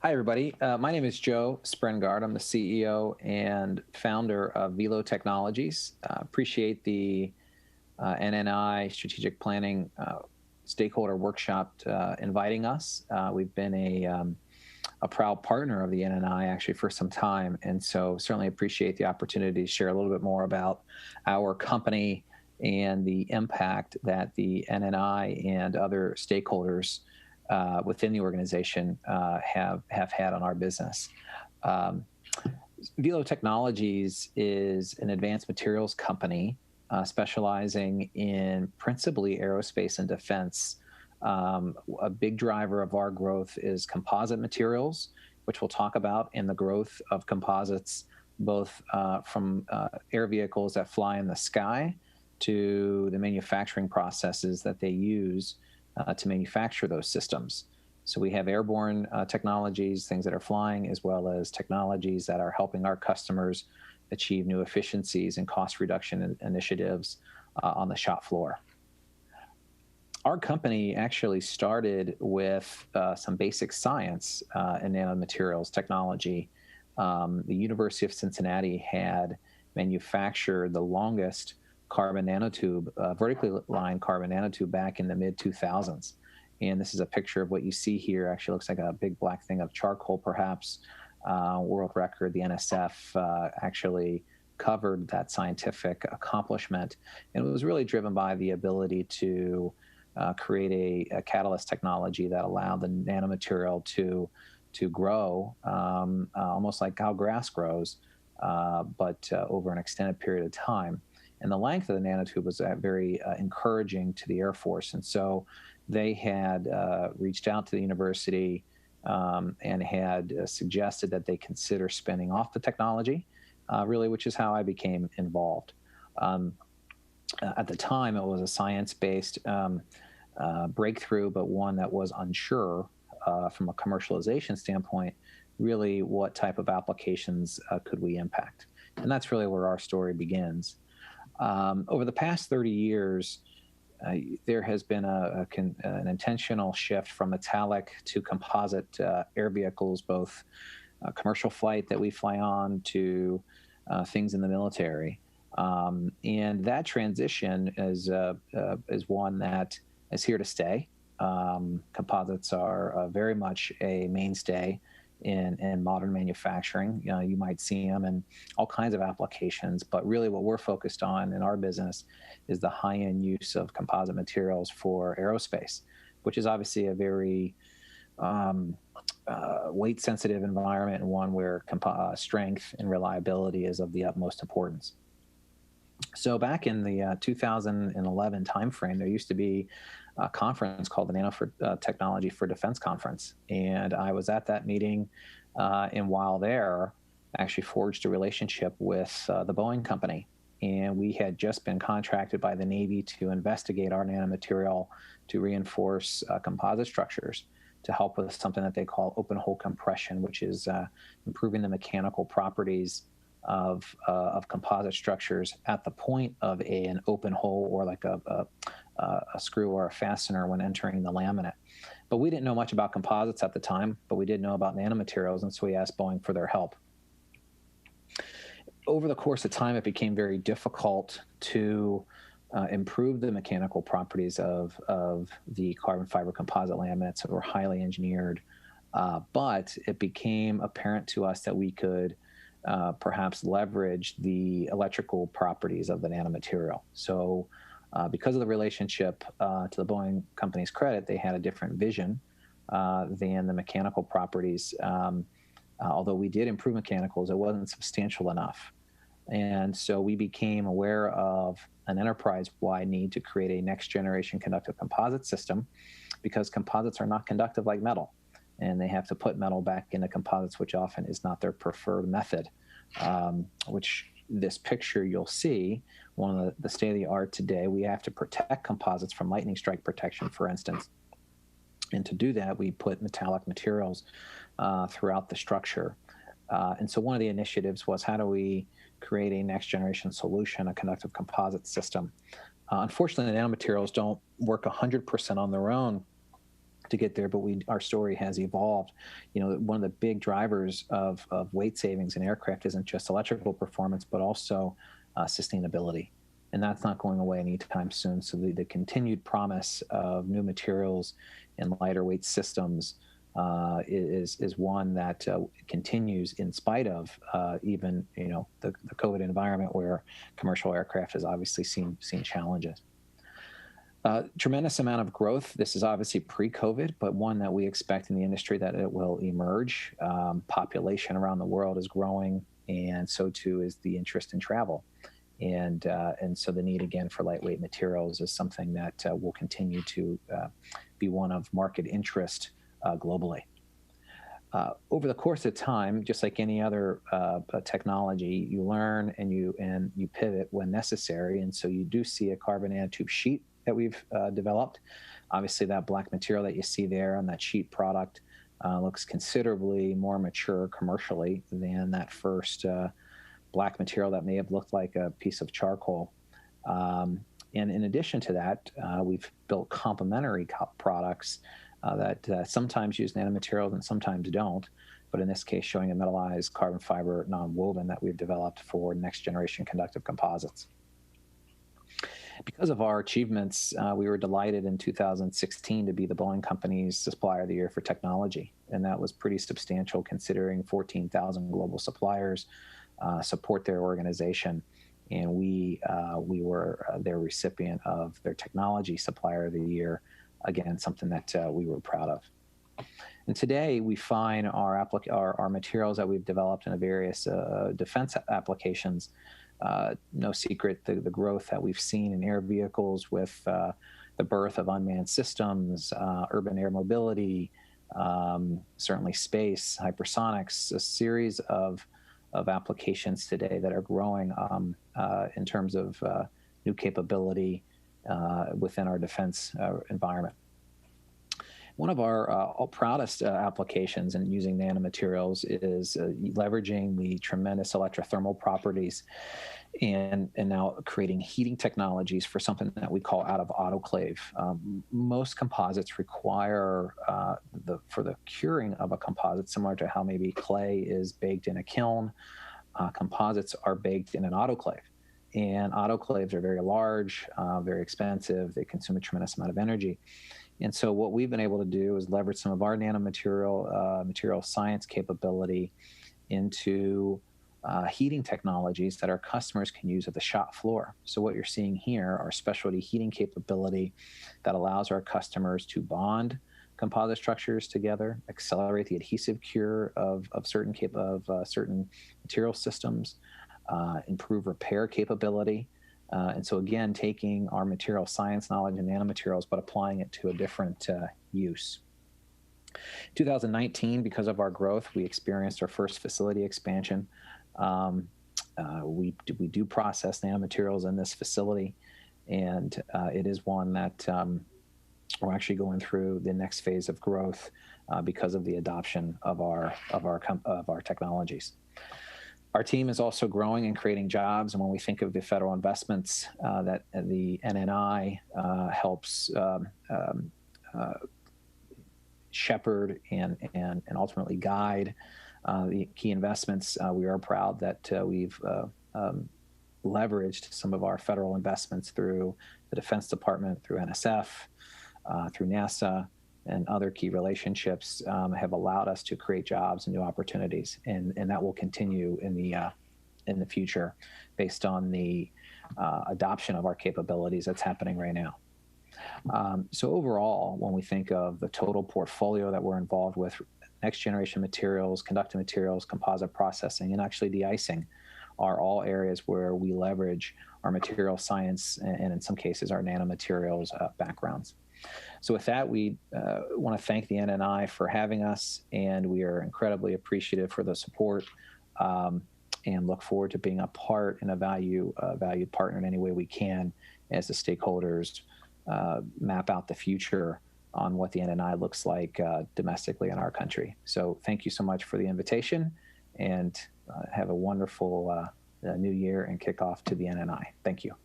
Hi, everybody. My name is Joe Sprengard. I'm the CEO and founder of Veelo Technologies. Appreciate the NNI Strategic Planning Stakeholder Workshop inviting us. We've been a proud partner of the NNI actually for some time, and so certainly appreciate the opportunity to share a little bit more about our company and the impact that the NNI and other stakeholders within the organization have had on our business. Um, Veelo Technologies is an advanced materials company specializing in principally aerospace and defense. A big driver of our growth is composite materials, which we'll talk about, and the growth of composites, both from air vehicles that fly in the sky to the manufacturing processes that they use to manufacture those systems. So we have airborne technologies, things that are flying, as well as technologies that are helping our customers achieve new efficiencies and cost reduction initiatives on the shop floor. Our company actually started with some basic science in nanomaterials technology. The University of Cincinnati had manufactured the longest carbon nanotube, vertically lined carbon nanotube back in the mid-2000s. And this is a picture of what you see here. Actually looks like a big black thing of charcoal, perhaps. World record, the NSF actually covered that scientific accomplishment. And it was really driven by the ability to create a catalyst technology that allowed the nanomaterial to grow almost like how grass grows, but over an extended period of time. And the length of the nanotube was very encouraging to the Air Force. And so they had reached out to the university and had suggested that they consider spinning off the technology, really, which is how I became involved. At the time, it was a science-based breakthrough, but one that was unsure from a commercialization standpoint, really what type of applications could we impact. And that's really where our story begins. Over the past 30 years, there has been an intentional shift from metallic to composite air vehicles, both commercial flight that we fly on to things in the military. And that transition is one that is here to stay. Composites are very much a mainstay in modern manufacturing. You might see them in all kinds of applications, but really what we're focused on in our business is the high-end use of composite materials for aerospace, which is obviously a very weight-sensitive environment, and one where strength and reliability is of the utmost importance. So back in the 2011 timeframe, there used to be a conference called the Nanotechnology for Defense Conference. And I was at that meeting, and while there, actually forged a relationship with the Boeing Company. And we had just been contracted by the Navy to investigate our nanomaterial to reinforce composite structures to help with something that they call open hole compression, which is improving the mechanical properties of composite structures at the point of an open hole, or like a screw or a fastener when entering the laminate. But we didn't know much about composites at the time, but we did know about nanomaterials, and so we asked Boeing for their help. Over the course of time, it became very difficult to improve the mechanical properties of the carbon fiber composite laminates that were highly engineered, but it became apparent to us that we could perhaps leverage the electrical properties of the nanomaterial. So because of the relationship, to the Boeing Company's credit, they had a different vision than the mechanical properties. Although we did improve mechanicals, it wasn't substantial enough. And so we became aware of an enterprise-wide need to create a next-generation conductive composite system, because composites are not conductive like metal, and they have to put metal back into composites, which often is not their preferred method, which this picture you'll see, one of the state-of-the-art today. We have to protect composites from lightning strike protection, for instance. And to do that, we put metallic materials throughout the structure. And so one of the initiatives was, how do we create a next-generation solution, a conductive composite system? Unfortunately, the nanomaterials don't work 100% on their own. to get there, but our story has evolved. One of the big drivers of weight savings in aircraft isn't just electrical performance, but also sustainability. And that's not going away anytime soon. So the continued promise of new materials and lighter weight systems is one that continues in spite of even the COVID environment, where commercial aircraft has obviously seen challenges. Tremendous amount of growth. This is obviously pre-COVID, but one that we expect in the industry that it will emerge. Population around the world is growing, and so too is the interest in travel. And so the need, again, for lightweight materials is something that will continue to be one of market interest globally. Over the course of time, just like any other technology, you learn and you pivot when necessary. And so you do see a carbon nanotube sheet that we've developed. Obviously, that black material that you see there on that sheet product looks considerably more mature commercially than that first black material that may have looked like a piece of charcoal. And in addition to that, we've built complementary products that sometimes use nanomaterials and sometimes don't, but in this case showing a metallized carbon fiber non-woven that we've developed for next generation conductive composites. Because of our achievements, we were delighted in 2016 to be the Boeing Company's Supplier of the Year for Technology, and that was pretty substantial considering 14,000 global suppliers support their organization, and we were their recipient of their Technology Supplier of the Year. Again, something that we were proud of. And today we find our materials that we've developed in various defense applications. No secret, the growth that we've seen in air vehicles with the birth of unmanned systems, urban air mobility, certainly space, hypersonics, a series of applications today that are growing in terms of new capability within our defense environment. One of our proudest applications in using nanomaterials is leveraging the tremendous electrothermal properties and now creating heating technologies for something that we call out of autoclave. Most composites require, for the curing of a composite, similar to how maybe clay is baked in a kiln, composites are baked in an autoclave. And autoclaves are very large, very expensive. They consume a tremendous amount of energy. And so what we've been able to do is leverage some of our nanomaterial material science capability into heating technologies that our customers can use at the shop floor. So what you're seeing here are specialty heating capability that allows our customers to bond composite structures together, accelerate the adhesive cure of certain material systems, improve repair capability. And so again, taking our material science knowledge and nanomaterials, but applying it to a different use. 2019, because of our growth, we experienced our first facility expansion. We do process nanomaterials in this facility, and it is one that we're actually going through the next phase of growth because of the adoption of our technologies. Our team is also growing and creating jobs, and when we think of the federal investments that the NNI helps shepherd and ultimately guide the key investments, we are proud that we've leveraged some of our federal investments through the Defense Department, through NSF, through NASA, and other key relationships have allowed us to create jobs and new opportunities, and that will continue in the future based on the adoption of our capabilities that's happening right now. So overall, when we think of the total portfolio that we're involved with, next generation materials, conductive materials, composite processing, and actually de-icing are all areas where we leverage our material science and in some cases our nanomaterials backgrounds. So with that, we want to thank the NNI for having us, and we are incredibly appreciative for the support and look forward to being a part and a valued partner in any way we can as the stakeholders map out the future on what the NNI looks like domestically in our country. So thank you so much for the invitation, and have a wonderful new year and kickoff to the NNI. Thank you.